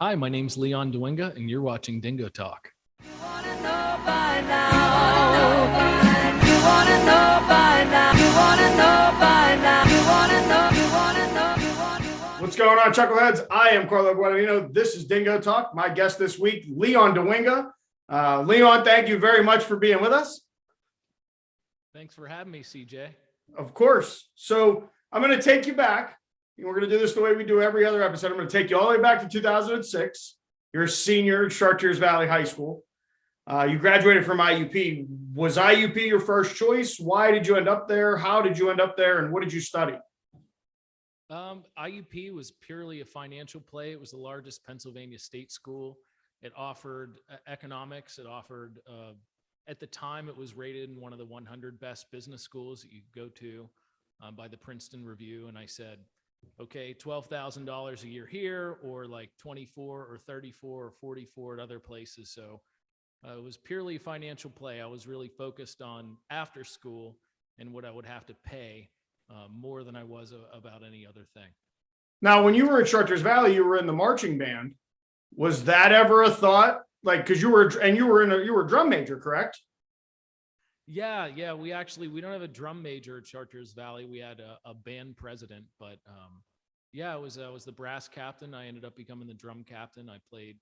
Hi, my name's Leon Dwinga, and you're watching DingoTalk. What's going on, Chuckleheads? I am Carlo Guadagnino. This is Dingo Talk. My guest this week, Leon Dwinga. Leon, thank you very much for being with us. Thanks for having me, CJ. Of course. So I'm going to take you back. We're going to do this the way we do every other episode. I'm going to take you all the way back to 2006. You're a senior at Chartiers Valley High School. You graduated from IUP. Was IUP your first choice? Why did you end up there? How did you end up there? And what did you study? IUP was purely a financial play. It was the largest Pennsylvania state school. It offered economics. It offered, at the time, it was rated in one of the 100 best business schools that you could go to by the Princeton Review. And I said, okay, $12,000 a year here, or like 24 or 34 or 44 at other places. So it was purely a financial play. I was really focused on after school and what I would have to pay more than I was about any other thing. Now, when you were at Chartiers Valley, you were in the marching band. Was that ever a thought? Like, because you were a drum major, correct? Yeah. We don't have a drum major at Chartiers Valley. We had a band president, but I was the brass captain. I ended up becoming the drum captain. I played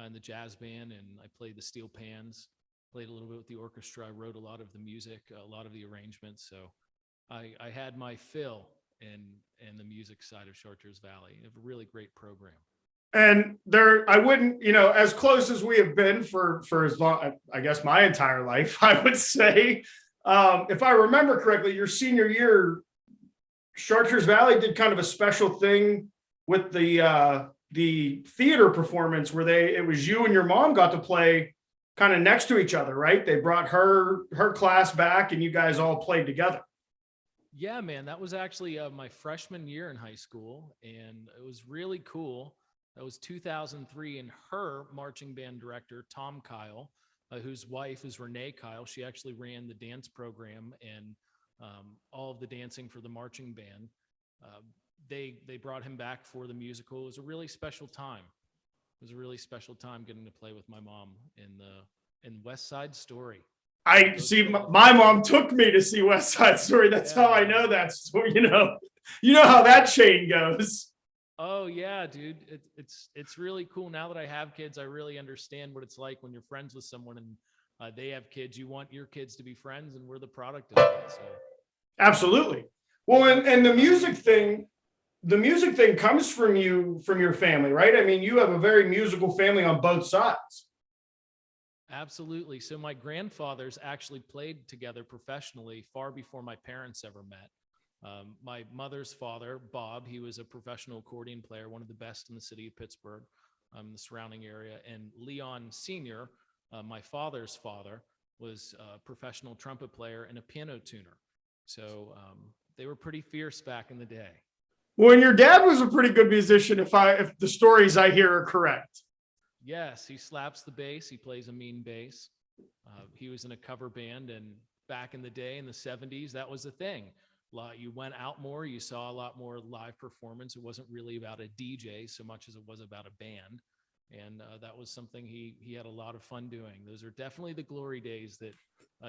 in the jazz band, and I played the steel pans, played a little bit with the orchestra. I wrote a lot of the music, a lot of the arrangements. So I had my fill in the music side of Chartiers Valley. They have a really great program. And I wouldn't, as close as we have been for as long, I guess my entire life, I would say, if I remember correctly, your senior year, Chartiers Valley did kind of a special thing with the theater performance where it was you and your mom got to play kind of next to each other, right? They brought her class back and you guys all played together. Yeah, man, that was actually my freshman year in high school, and it was really cool. That was 2003, and her marching band director, Tom Kyle, whose wife is Renee Kyle, she actually ran the dance program and all of the dancing for the marching band. They brought him back for the musical. It was a really special time. It was a really special time getting to play with my mom in West Side Story. I see. My mom took me to see West Side Story. That's how I know that story. You know how that chain goes. Oh yeah, dude. It's really cool. Now that I have kids, I really understand what it's like when you're friends with someone and they have kids. You want your kids to be friends, and we're the product of that. So. Absolutely. Well, and the music thing comes from your family, right? I mean, you have a very musical family on both sides. Absolutely. So my grandfathers actually played together professionally far before my parents ever met. My mother's father, Bob, he was a professional accordion player, one of the best in the city of Pittsburgh, the surrounding area. And Leon Sr., my father's father, was a professional trumpet player and a piano tuner. So they were pretty fierce back in the day. Well, and your dad was a pretty good musician, if the stories I hear are correct. Yes, he slaps the bass. He plays a mean bass. He was in a cover band, and back in the day, in the 70s, that was the thing. You went out more, you saw a lot more live performance. It wasn't really about a DJ so much as it was about a band. And that was something he had a lot of fun doing. Those are definitely the glory days that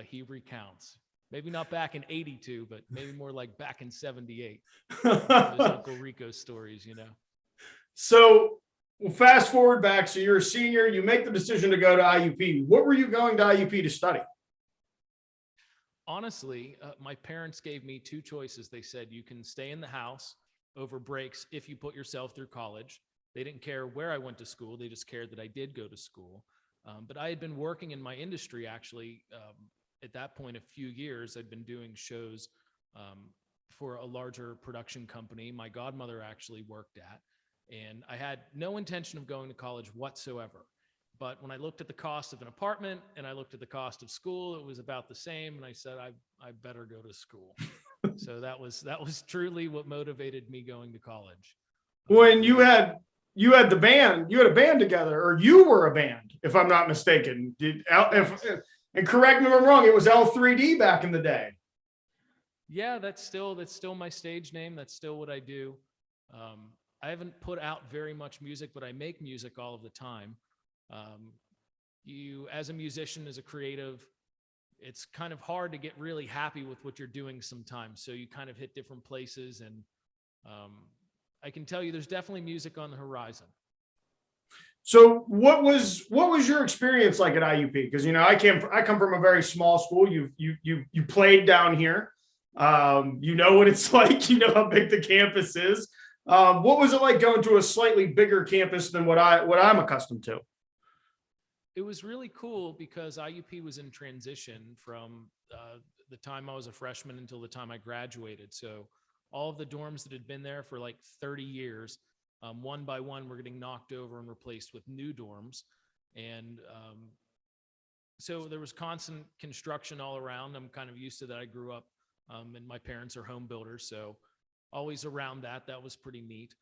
he recounts. Maybe not back in 82, but maybe more like back in 78. Those Uncle Rico stories, So fast forward back. So you're a senior, you make the decision to go to IUP. What were you going to IUP to study? Honestly, my parents gave me two choices. They said, you can stay in the house over breaks if you put yourself through college. They didn't care where I went to school. They just cared that I did go to school. But I had been working in my industry, actually, at that point, a few years. I'd been doing shows for a larger production company my godmother actually worked at. And I had no intention of going to college whatsoever. But when I looked at the cost of an apartment and I looked at the cost of school, it was about the same. And I said, I better go to school. So that was truly what motivated me going to college. When you had the band, you had a band together, or you were a band, if I'm not mistaken. And correct me if I'm wrong, it was L3D back in the day. Yeah, that's still my stage name. That's still what I do. I haven't put out very much music, but I make music all of the time. You, as a musician, as a creative, it's kind of hard to get really happy with what you're doing sometimes. So you kind of hit different places, and I can tell you there's definitely music on the horizon. So what was your experience like at IUP? Because I come from a very small school. You played down here. You know what it's like. You know how big the campus is. What was it like going to a slightly bigger campus than what I'm accustomed to? It was really cool because IUP was in transition from the time I was a freshman until the time I graduated. So all of the dorms that had been there for like 30 years, one by one, were getting knocked over and replaced with new dorms. And so there was constant construction all around. I'm kind of used to that. I grew up and my parents are home builders. So always around that. That was pretty neat.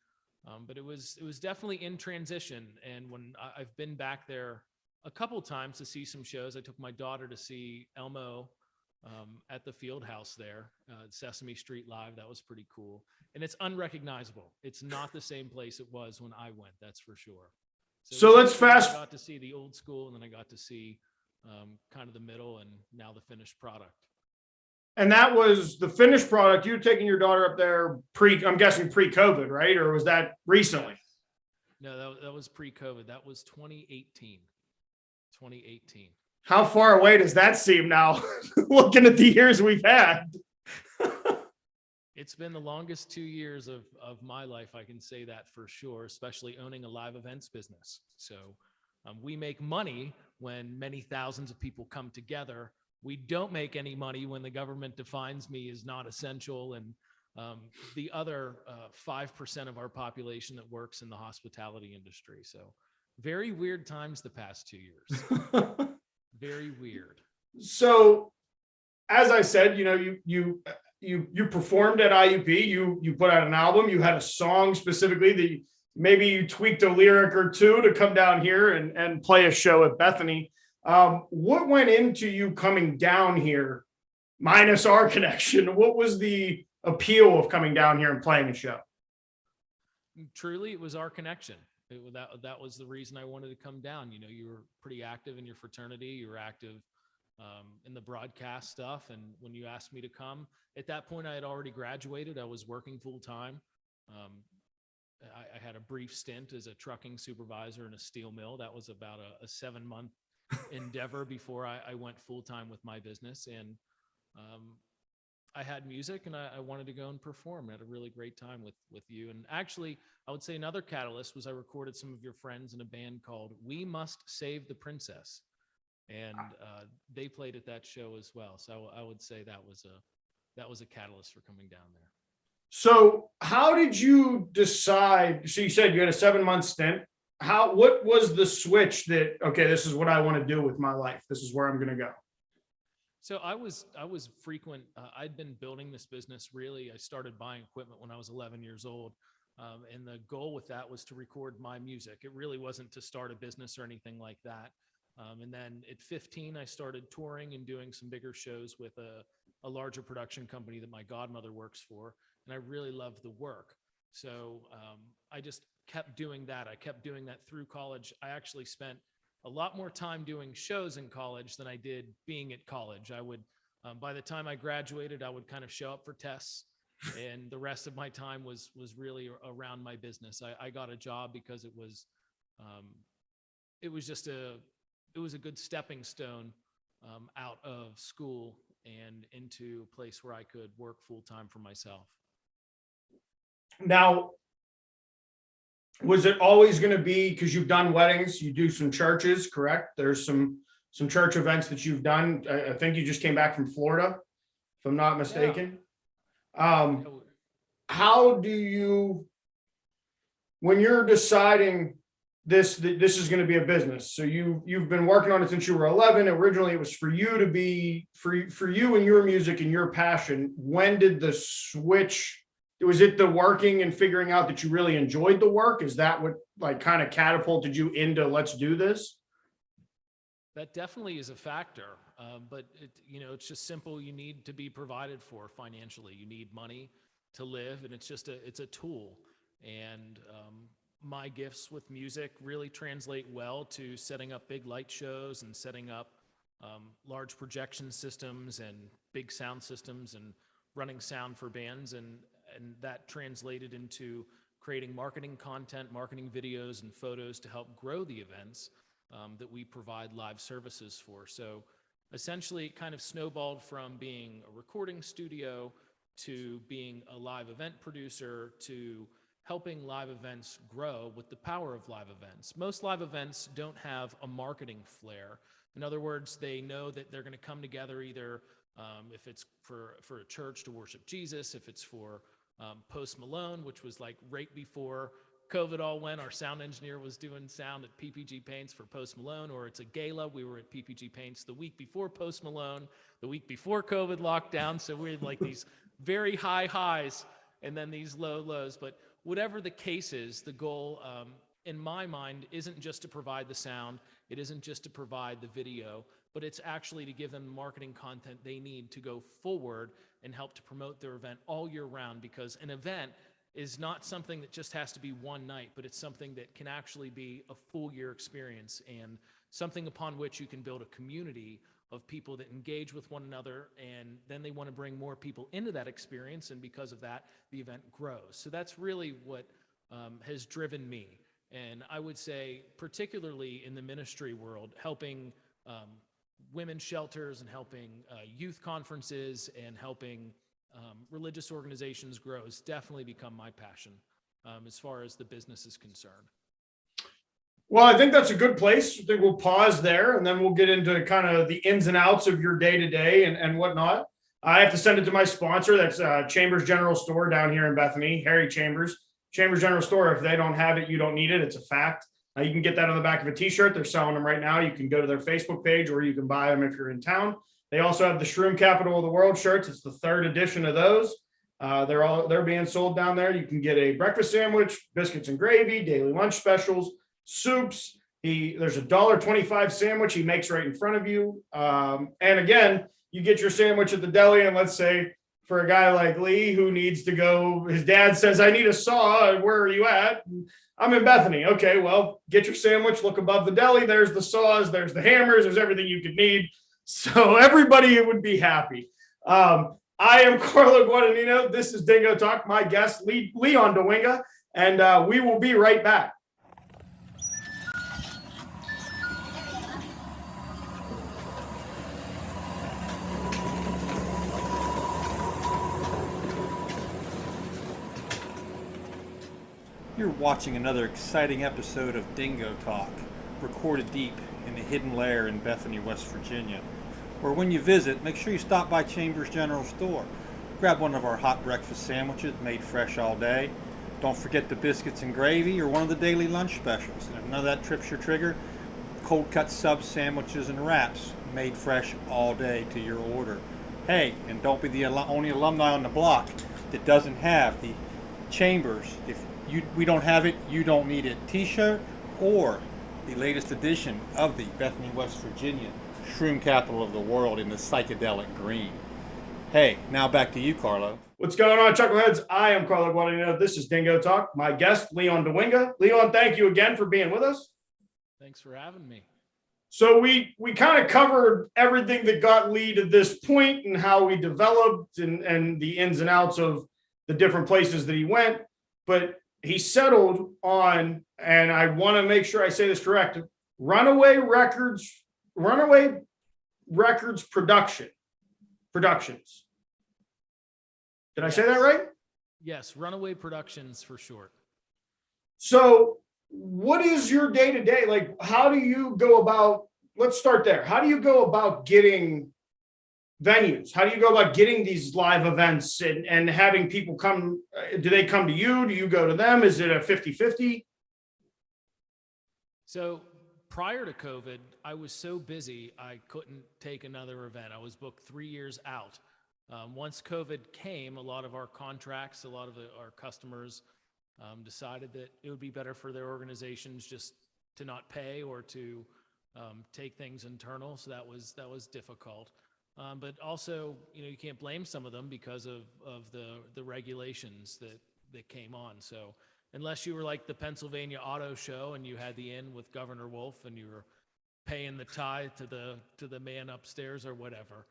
But it was definitely in transition. And when I've been back there a couple times to see some shows, I took my daughter to see Elmo at the field house there, Sesame Street Live. That was pretty cool. And it's unrecognizable. It's not the same place it was when I went, that's for sure. So let's fast. I got to see the old school, and then I got to see kind of the middle, and now the finished product. And that was the finished product. You were taking your daughter up there I'm guessing pre-COVID, right? Or was that recently? No, that was pre-COVID. That was 2018. 2018. How far away does that seem now, looking at the years we've had? It's been the longest 2 years of my life. I can say that for sure, especially owning a live events business. So we make money when many thousands of people come together. We don't make any money when the government defines me as not essential, and the other 5% of our population that works in the hospitality industry. So very weird times the past 2 years. Very weird. So, as I said, you performed at IUP. You put out an album. You had a song specifically that maybe you tweaked a lyric or two to come down here and play a show at Bethany. What went into you coming down here, minus our connection? What was the appeal of coming down here and playing a show? Truly, it was our connection. That was the reason I wanted to come down. You were pretty active in your fraternity. You were active in the broadcast stuff. And when you asked me to come, at that point, I had already graduated. I was working full time. I had a brief stint as a trucking supervisor in a steel mill. That was about a 7-month endeavor before I went full time with my business. And I had music, and I wanted to go and perform. I had a really great time with you. And actually, I would say another catalyst was I recorded some of your friends in a band called We Must Save the Princess. And they played at that show as well. So I would say that was a catalyst for coming down there. So how did you decide? So you said you had a 7-month stint. What was the switch that, okay, this is what I want to do with my life. This is where I'm going to go. So I was frequent. I'd been building this business. Really, I started buying equipment when I was 11 years old. And the goal with that was to record my music. It really wasn't to start a business or anything like that. And then at 15, I started touring and doing some bigger shows with a larger production company that my godmother works for. And I really loved the work. So I just kept doing that. I kept doing that through college. I actually spent a lot more time doing shows in college than I did being at college. I would, by the time I graduated, I would kind of show up for tests, and the rest of my time was really around my business. I got a job because it was a good stepping stone out of school and into a place where I could work full time for myself. Now, was it always going to be, because you've done weddings, you do some churches, correct? There's some church events that you've done. I think you just came back from Florida, if I'm not mistaken. Yeah. How do you, when you're deciding this is going to be a business, so you've been working on it since you were 11. Originally, it was for you to be for you and your music and your passion. When did the switch? Was it the working and figuring out that you really enjoyed the work? Is that what like kind of catapulted you into let's do this? That definitely is a factor. But it's just simple. You need to be provided for financially. You need money to live, and it's a tool. And my gifts with music really translate well to setting up big light shows and setting up large projection systems and big sound systems and running sound for bands. And that translated into creating marketing content, marketing videos and photos to help grow the events that we provide live services for. So essentially it kind of snowballed from being a recording studio to being a live event producer to helping live events grow with the power of live events. Most live events don't have a marketing flair. In other words, they know that they're going to come together either if it's for a church to worship Jesus, if it's for Post Malone, which was like right before COVID all went, our sound engineer was doing sound at PPG Paints for Post Malone, or it's a gala. We were at PPG Paints the week before Post Malone, the week before COVID lockdown. So we had like these very high highs and then these low lows. But whatever the case is, the goal in my mind isn't just to provide the sound. It isn't just to provide the video, but it's actually to give them the marketing content they need to go forward and help to promote their event all year round, because an event is not something that just has to be one night, but it's something that can actually be a full year experience and something upon which you can build a community of people that engage with one another, and then they want to bring more people into that experience, and because of that, the event grows. So that's really what has driven me. And I would say, particularly in the ministry world, helping women's shelters and helping youth conferences and helping religious organizations grow has definitely become my passion as far as the business is concerned. Well, I think that's a good place. I think we'll pause there and then we'll get into kind of the ins and outs of your day to day and whatnot. I have to send it to my sponsor. That's Chambers General Store down here in Bethany, Harry Chambers. Chambers General Store. If they don't have it, you don't need it. It's a fact. You can get that on the back of a t-shirt. They're selling them right now. You can go to their Facebook page or you can buy them if you're in town. They also have the Shroom Capital of the World shirts. It's the third edition of those. They're being sold down there. You can get a breakfast sandwich, biscuits and gravy, daily lunch specials, soups. There's a $1.25 sandwich he makes right in front of you. And again, you get your sandwich at the deli, and let's say for a guy like Lee who needs to go, his dad says, I need a saw. Where are you at? I'm in Bethany. Okay, well, get your sandwich, look above the deli. There's the saws, there's the hammers, there's everything you could need. So everybody would be happy. I am Carlo Guadagnino. This is Dingo Talk. My guest, Leon Dwinga, and we will be right back. You're watching another exciting episode of Dingo Talk, recorded deep in the hidden lair in Bethany, West Virginia, where when you visit, make sure you stop by Chambers General Store. Grab one of our hot breakfast sandwiches made fresh all day. Don't forget the biscuits and gravy or one of the daily lunch specials. And if none of that trips your trigger, cold cut sub sandwiches and wraps made fresh all day to your order. Hey, and don't be the only alumni on the block that doesn't have the Chambers. If we don't have it, you don't need it t-shirt or the latest edition of the Bethany, West Virginia Shroom Capital of the World in the psychedelic green. Hey, now back to you, Carlo. What's going on, Chuckleheads? I am Carlo Guadagnino. This is Dingo Talk. My guest, Leon Dwinga. Leon, thank you again for being with us. Thanks for having me. So we kind of covered everything that got Lee to this point and how we developed and the ins and outs of the different places that he went. But he settled on, and I want to make sure I say this correct, Runaway Records Productions. Did I say that right? Yes, Runaway Productions for short. So what is your day-to-day? Like, how do you go about, let's start there. How do you go about getting venues? How do you go about getting these live events and having people come? Do they come to you? Do you go to them? Is it a 50-50? So prior to COVID, I was so busy, I couldn't take another event. I was booked 3 years out. Once COVID came, a lot of our contracts, a lot of our customers decided that it would be better for their organizations just to not pay or to take things internal. So that was difficult. But also, you can't blame some of them because of the regulations that came on. So unless you were like the Pennsylvania Auto Show and you had the inn with Governor Wolf and you were paying the tithe to the man upstairs or whatever,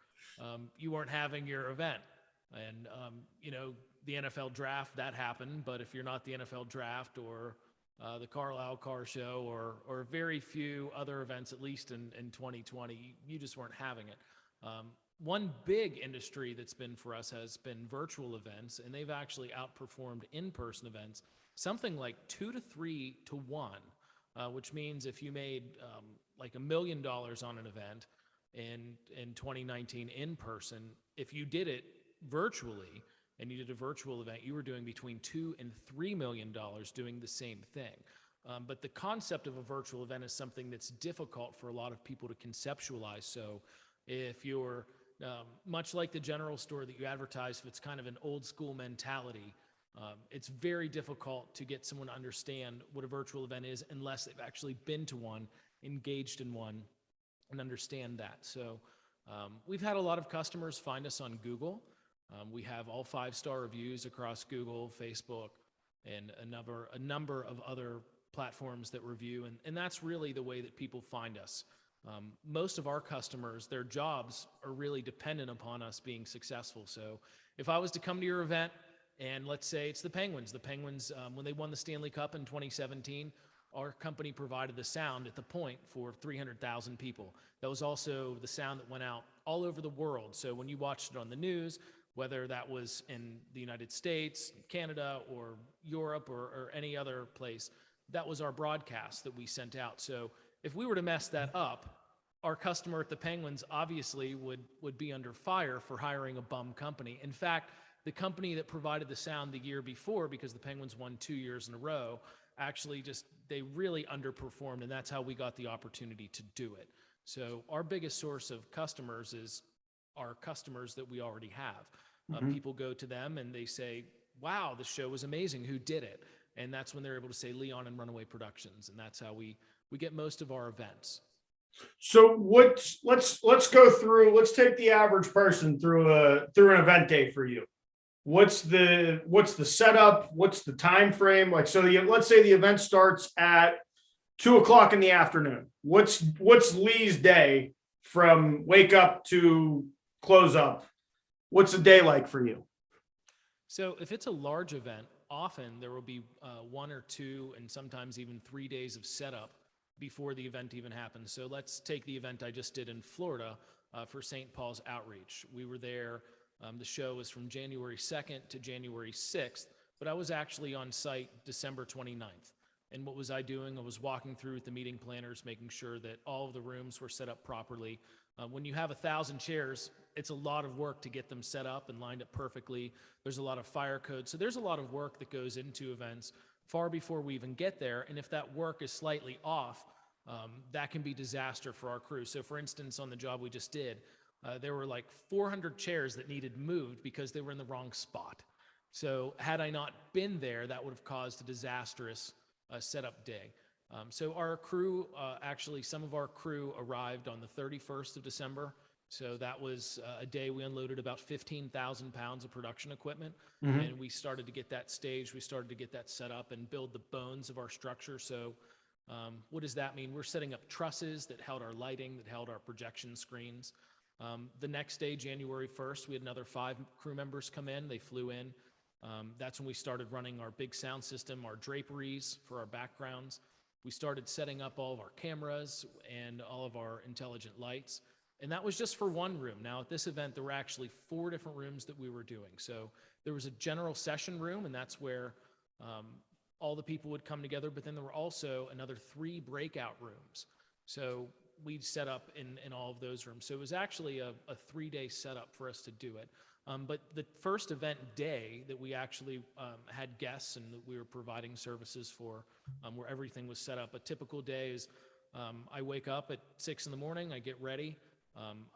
you weren't having your event. And you know, the NFL draft, that happened, but if you're not the NFL draft or the Carlisle Car Show or very few other events, at least in 2020, you just weren't having it. One big industry that's been for us has been virtual events, and they've actually outperformed in-person events, something like 2 to 3 to 1, which means if you made like $1 million on an event in 2019 in person, if you did it virtually and you did a virtual event, you were doing between $2 and $3 million doing the same thing. But the concept of a virtual event is something that's difficult for a lot of people to conceptualize. So if you're much like the general store that you advertise, if it's kind of an old school mentality, it's very difficult to get someone to understand what a virtual event is unless they've actually been to one, engaged in one, and understand that. So we've had a lot of customers find us on Google. We have all 5-star reviews across Google, Facebook, and a number of other platforms that review, and that's really the way that people find us. Most of our customers, their jobs are really dependent upon us being successful. So if I was to come to your event, and let's say it's the Penguins, when they won the Stanley Cup in 2017, our company provided the sound at the point for 300,000 people. That was also the sound that went out all over the world. So when you watched it on the news, whether that was in the United States, Canada, or Europe, or any other place, that was our broadcast that we sent out. So if we were to mess that up, our customer at the Penguins obviously would be under fire for hiring a bum company. In fact, the company that provided the sound the year before, because the Penguins won 2 years in a row, actually they really underperformed, and that's how we got the opportunity to do it. So our biggest source of customers is our customers that we already have. People go to them and they say, wow, the show was amazing. Who did it? And that's when they're able to say Leon and Runaway Productions. And that's how we get most of our events. So let's go through, let's take the average person through an event day for you. What's the setup? What's the time frame? Like, so let's say the event starts at 2:00 in the afternoon. What's Lee's day from wake up to close up? What's a day like for you? So if it's a large event, often there will be 1 or 2 and sometimes even 3 days of setup before the event even happens. So let's take the event I just did in Florida for St. Paul's Outreach. We were there. The show was from January 2nd to January 6th, but I was actually on site December 29th. And what was I doing? I was walking through with the meeting planners, making sure that all of the rooms were set up properly. When you have 1,000 chairs, it's a lot of work to get them set up and lined up perfectly. There's a lot of fire code. So there's a lot of work that goes into events far before we even get there. And if that work is slightly off, that can be disaster for our crew. So for instance, on the job we just did, there were like 400 chairs that needed moved because they were in the wrong spot. So had I not been there, that would have caused a disastrous setup day. So our crew, actually some of our crew arrived on the 31st of December. So that was a day we unloaded about 15,000 pounds of production equipment. And we started to get that staged. We started to get that set up and build the bones of our structure. So what does that mean? We're setting up trusses that held our lighting, that held our projection screens. The next day, January 1st, we had another 5 crew members come in. They flew in. That's when we started running our big sound system, our draperies for our backgrounds. We started setting up all of our cameras and all of our intelligent lights. And that was just for one room. Now, at this event, there were actually 4 different rooms that we were doing. So there was a general session room, and that's where all the people would come together. But then there were also another 3 breakout rooms. So we set up in all of those rooms. So it was actually a 3-day setup for us to do it. But the first event day that we actually had guests and that we were providing services for, where everything was set up. A typical day is I wake up at 6 in the morning, I get ready.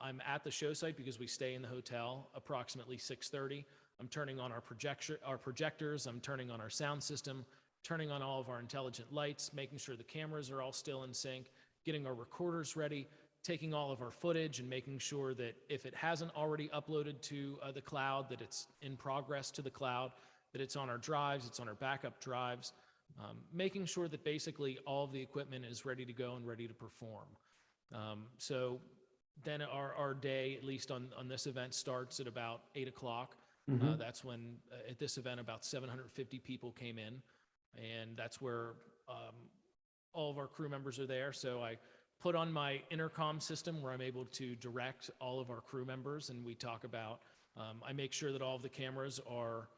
I'm at the show site because we stay in the hotel approximately 6:30. I'm turning on our projectors, I'm turning on our sound system, turning on all of our intelligent lights, making sure the cameras are all still in sync, getting our recorders ready, taking all of our footage and making sure that if it hasn't already uploaded to the cloud, that it's in progress to the cloud, that it's on our drives, it's on our backup drives. making sure that basically all of the equipment is ready to go and ready to perform. So then our day, at least on this event, starts at about 8 o'clock. That's when, at this event, about 750 people came in, and that's where all of our crew members are there. So I put on my intercom system where I'm able to direct all of our crew members, and we talk about, I make sure that all of the cameras are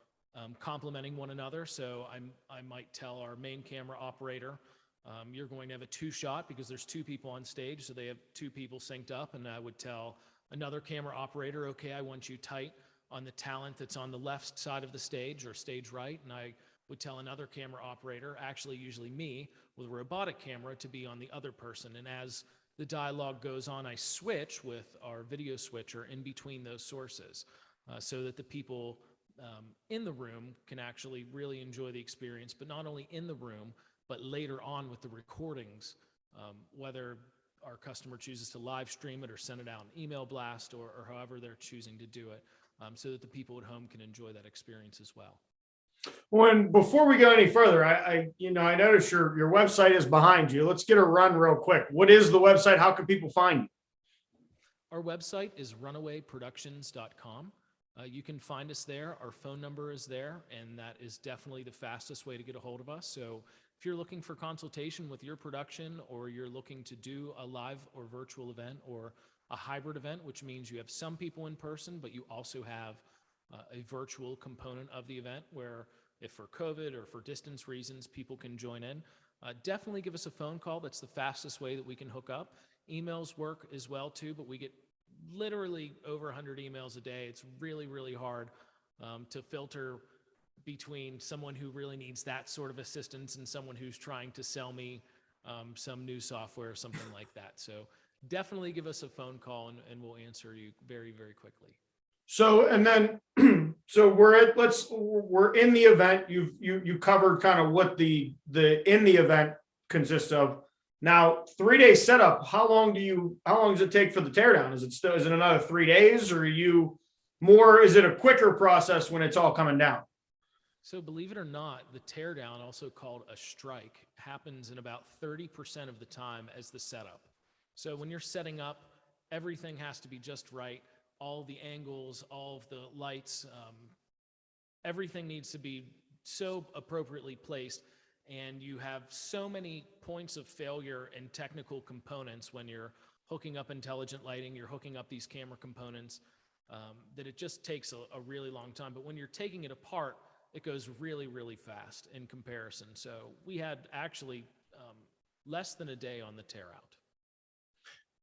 complementing one another. So I might tell our main camera operator, you're going to have a 2-shot because there's 2 people on stage, so they have 2 people synced up. And I would tell another camera operator, okay, I want you tight on the talent that's on the left side of the stage or stage right. And I would tell another camera operator, actually usually me with a robotic camera, to be on the other person. And as the dialogue goes on, I switch with our video switcher in between those sources so that the people in the room can actually really enjoy the experience, but not only in the room, but later on with the recordings, whether our customer chooses to live stream it or send it out an email blast or however they're choosing to do it, so that the people at home can enjoy that experience as well. Before we go any further, I noticed your website is behind you. Let's get a run real quick. What is the website? How can people find you? Our website is runawayproductions.com. You can find us there. Our phone number is there, and that is definitely the fastest way to get a hold of us. So if you're looking for consultation with your production, or you're looking to do a live or virtual event or a hybrid event, which means you have some people in person, but you also have a virtual component of the event where, if for COVID or for distance reasons, people can join in, definitely give us a phone call. That's the fastest way that we can hook up. Emails work as well too, but we get literally over 100 emails a day. It's really, really hard to filter between someone who really needs that sort of assistance and someone who's trying to sell me some new software or something like that. So definitely give us a phone call and we'll answer you very, very quickly. So, and then, so we're in the event. You covered kind of what the in the event consists of. Now, 3-day setup. How long does it take for the teardown? Is it another 3 days, or is it a quicker process when it's all coming down? So believe it or not, the teardown, also called a strike, happens in about 30% of the time as the setup. So when you're setting up, everything has to be just right. All the angles, all of the lights, everything needs to be so appropriately placed. And you have so many points of failure and technical components when you're hooking up intelligent lighting, you're hooking up these camera components, that it just takes a really long time. But when you're taking it apart, it goes really, really fast in comparison. So we had actually less than a day on the tear out.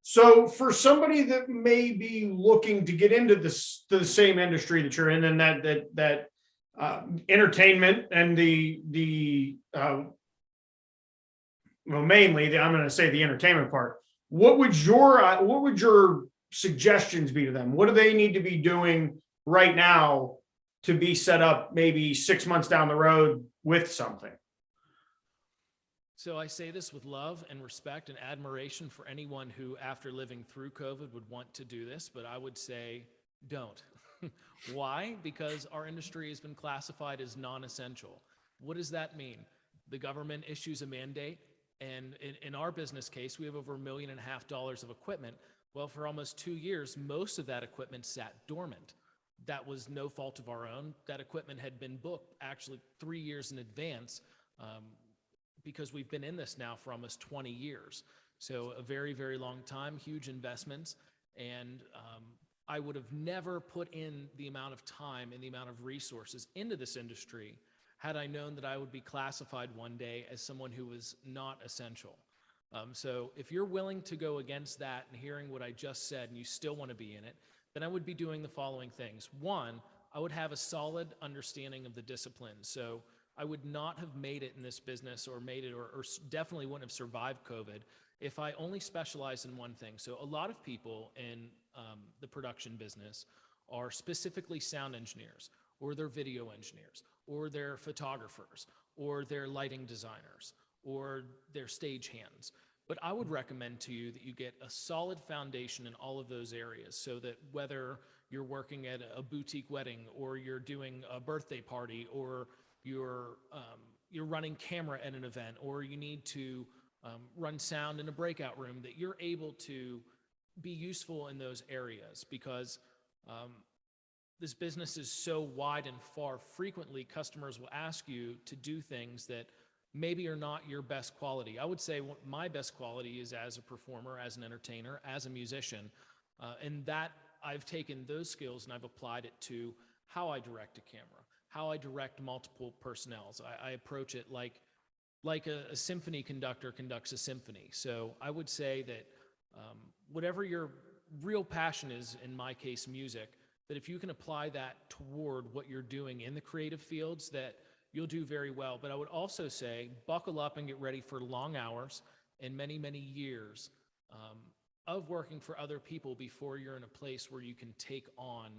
So for somebody that may be looking to get into the same industry that you're in, and that entertainment and mainly I'm going to say the entertainment part. What would your suggestions be to them? What do they need to be doing right now to be set up maybe 6 months down the road with something? So I say this with love and respect and admiration for anyone who, after living through COVID, would want to do this, but I would say don't. Why? Because our industry has been classified as non-essential. What does that mean? The government issues a mandate, and in our business case, we have over $1.5 million of equipment. Well, for almost 2 years, most of that equipment sat dormant. That was no fault of our own. That equipment had been booked actually 3 years in advance, because we've been in this now for almost 20 years. So a very, very long time, huge investments. And I would have never put in the amount of time and the amount of resources into this industry had I known that I would be classified one day as someone who was not essential. So if you're willing to go against that and hearing what I just said and you still want to be in it, then I would be doing the following things. One, I would have a solid understanding of the discipline. So I would not have made it in this business or definitely wouldn't have survived COVID if I only specialized in one thing. So a lot of people in the production business are specifically sound engineers, or they're video engineers, or they're photographers, or they're lighting designers, or they're stage hands. But I would recommend to you that you get a solid foundation in all of those areas, so that whether you're working at a boutique wedding, or you're doing a birthday party, or you're you're running camera at an event, or you need to run sound in a breakout room, that you're able to be useful in those areas, because this business is so wide and far. Frequently, customers will ask you to do things that maybe are not your best quality. I would say my best quality is as a performer, as an entertainer, as a musician, and that I've taken those skills and I've applied it to how I direct a camera, how I direct multiple personnels. I approach it like a symphony conductor conducts a symphony. So I would say that whatever your real passion is, in my case, music, that if you can apply that toward what you're doing in the creative fields, that you'll do very well. But I would also say, buckle up and get ready for long hours and many, many years of working for other people before you're in a place where you can take on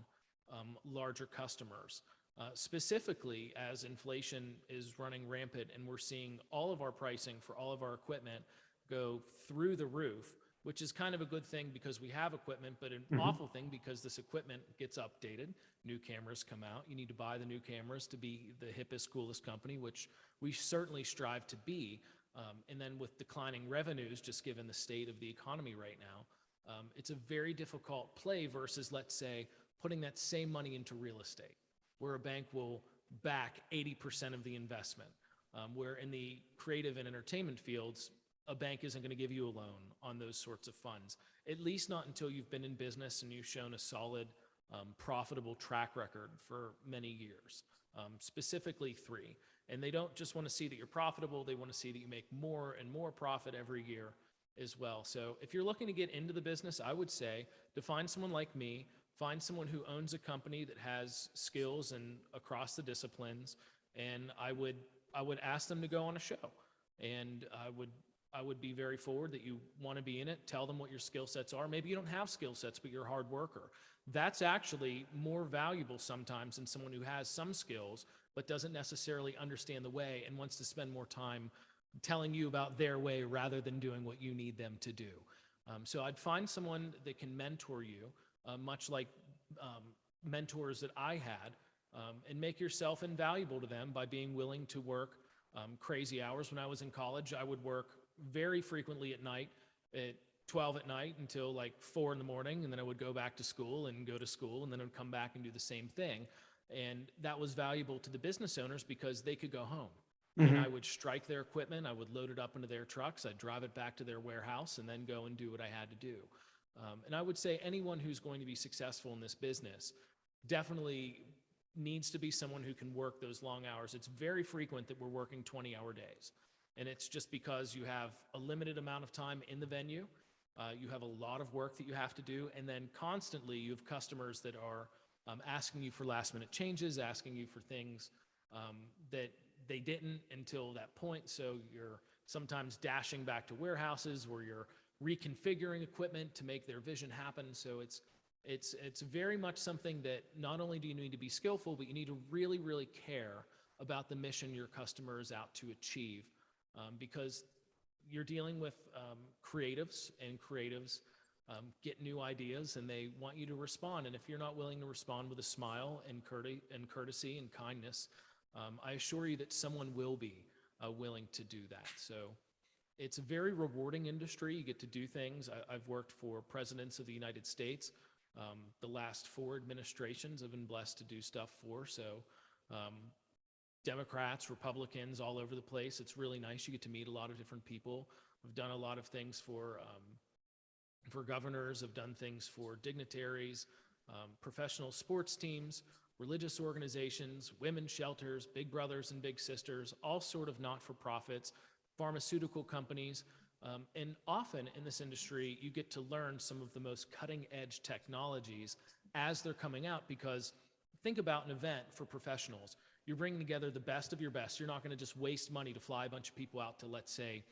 larger customers. Specifically, as inflation is running rampant and we're seeing all of our pricing for all of our equipment go through the roof, which is kind of a good thing because we have equipment, but an awful thing because this equipment gets updated. New cameras come out. You need to buy the new cameras to be the hippest, coolest company, which we certainly strive to be. And then with declining revenues, just given the state of the economy right now, it's a very difficult play versus, let's say, putting that same money into real estate, where a bank will back 80% of the investment, where in the creative and entertainment fields, a bank isn't going to give you a loan on those sorts of funds, at least not until you've been in business and you've shown a solid, profitable track record for many years, specifically 3. And they don't just want to see that you're profitable, they want to see that you make more and more profit every year as well. So if you're looking to get into the business, I would say to find someone like me, find someone who owns a company that has skills and across the disciplines, and I would ask them to go on a show. And I would be very forward that you want to be in it. Tell them what your skill sets are. Maybe you don't have skill sets, but you're a hard worker. That's actually more valuable sometimes than someone who has some skills, but doesn't necessarily understand the way and wants to spend more time telling you about their way rather than doing what you need them to do. So I'd find someone that can mentor you, much like mentors that I had, and make yourself invaluable to them by being willing to work crazy hours. When I was in college, I would work very frequently at night, at 12 at night until like 4 in the morning, and then I would go back to school and go to school, and then I would come back and do the same thing. And that was valuable to the business owners because they could go home. And I would strike their equipment, I would load it up into their trucks, I'd drive it back to their warehouse, and then go and do what I had to do. And I would say anyone who's going to be successful in this business definitely needs to be someone who can work those long hours. It's very frequent that we're working 20-hour days. And it's just because you have a limited amount of time in the venue, you have a lot of work that you have to do, and then constantly you have customers that are asking you for last-minute changes, asking you for things that they didn't until that point. So you're sometimes dashing back to warehouses where you're reconfiguring equipment to make their vision happen. So it's very much something that not only do you need to be skillful, but you need to really, really care about the mission your customer is out to achieve. Because you're dealing with creatives, and creatives get new ideas and they want you to respond. And if you're not willing to respond with a smile and courtesy and kindness, I assure you that someone will be willing to do that. So it's a very rewarding industry. You get to do things. I've worked for presidents of the United States. The last 4 administrations I've been blessed to do stuff for. So Democrats, Republicans, all over the place. It's really nice. You get to meet a lot of different people. I've done a lot of things for governors. I've done things for dignitaries, professional sports teams, religious organizations, women's shelters, big brothers and big sisters, all sort of not-for-profits, pharmaceutical companies. And often in this industry, you get to learn some of the most cutting-edge technologies as they're coming out, because think about an event for professionals. You're bringing together the best of your best. You're not going to just waste money to fly a bunch of people out to, let's say,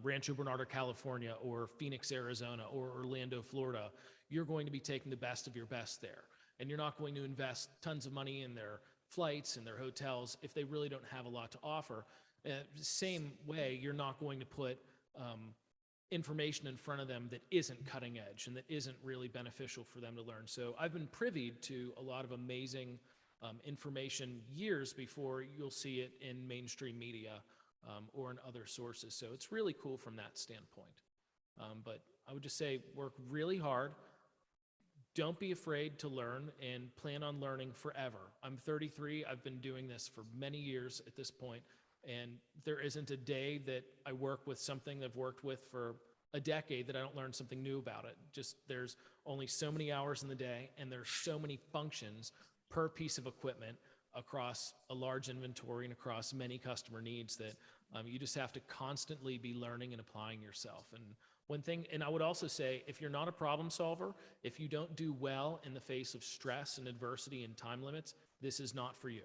Rancho Bernardo, California, or Phoenix, Arizona, or Orlando, Florida. You're going to be taking the best of your best there. And you're not going to invest tons of money in their flights and their hotels if they really don't have a lot to offer. Same way, you're not going to put information in front of them that isn't cutting edge and that isn't really beneficial for them to learn. So I've been privy to a lot of amazing information years before you'll see it in mainstream media or in other sources. So it's really cool from that standpoint. But I would just say work really hard. Don't be afraid to learn and plan on learning forever. I'm 33. I've been doing this for many years at this point, and there isn't a day that I work with something I've worked with for a decade that I don't learn something new about it. Just there's only so many hours in the day, and there's so many functions per piece of equipment across a large inventory and across many customer needs that you just have to constantly be learning and applying yourself. And I would also say, if you're not a problem solver, if you don't do well in the face of stress and adversity and time limits, this is not for you.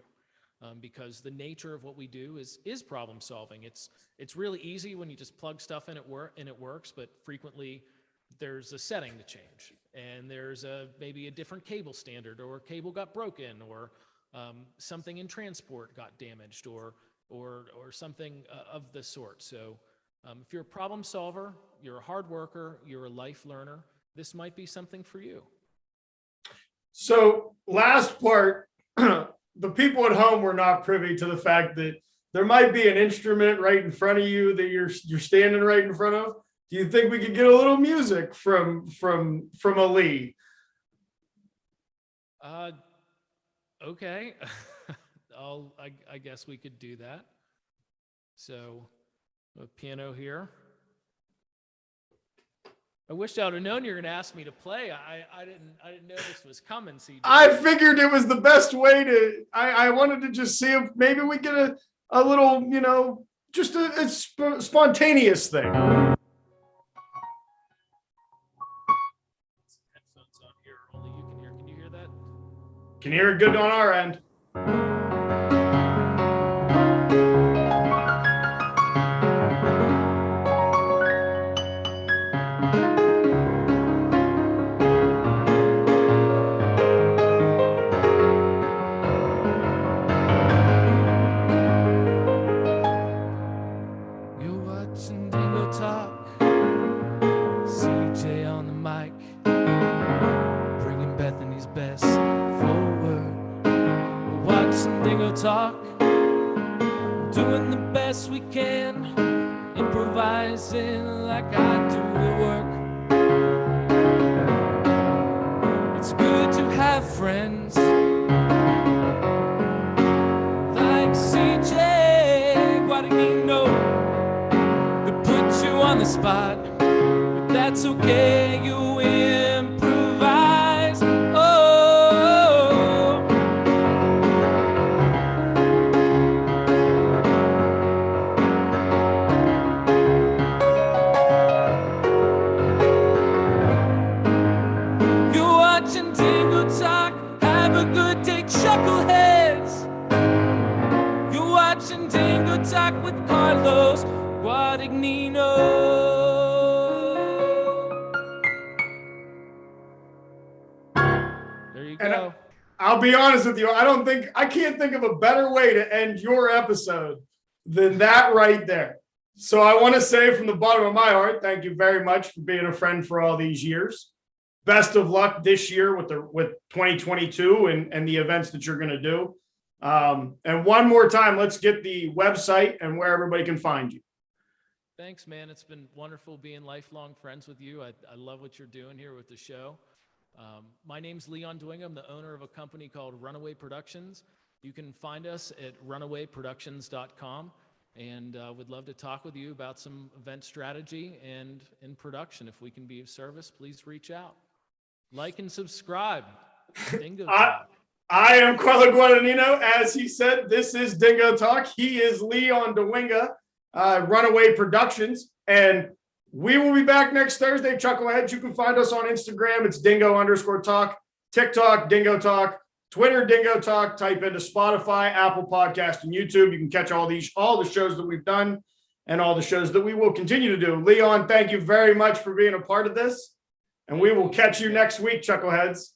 Because the nature of what we do is problem solving. It's really easy when you just plug stuff in and it works, but frequently there's a setting to change, and there's maybe a different cable standard, or a cable got broken, or something in transport got damaged, or something of the sort. So if you're a problem solver, you're a hard worker, you're a life learner, this might be something for you. So last part, the people at home were not privy to the fact that there might be an instrument right in front of you that you're standing right in front of. Do you think we could get a little music from Ali? Okay. I guess we could do that. So a piano here. I wish I would have known you were going to ask me to play. I didn't know this was coming, CJ. I figured it was the best way to. I wanted to just see if maybe we get a little, just a spontaneous thing. Headphones on here, only you can hear. Can you hear that? Can hear it good on our end. Talk, doing the best we can, improvising like I do at work. It's good to have friends like CJ Guadagnino that put you on the spot, but that's okay, you improvise. Chuckleheads, you're watching Dingo Talk with Carlos Guadagnino. There you go. And I'll be honest with you, I can't think of a better way to end your episode than that right there. So I want to say from the bottom of my heart, thank you very much for being a friend for all these years. Best of luck this year with 2022 and the events that you're going to do. And one more time, let's get the website and where everybody can find you. Thanks, man. It's been wonderful being lifelong friends with you. I love what you're doing here with the show. My name's Leon Dwinga. I'm the owner of a company called Runaway Productions. You can find us at runawayproductions.com, and would love to talk with you about some event strategy and in production. If we can be of service, please reach out. Like and subscribe. Dingo Talk. I am Carlo Guadagnino. As he said, this is Dingo Talk. He is Leon Dwinga, Runaway Productions. And we will be back next Thursday. Chuckleheads, you can find us on Instagram. It's Dingo_Talk. TikTok, Dingo Talk. Twitter, Dingo Talk. Type into Spotify, Apple Podcast, and YouTube. You can catch all the shows that we've done and all the shows that we will continue to do. Leon, thank you very much for being a part of this. And we will catch you next week, Chuckleheads.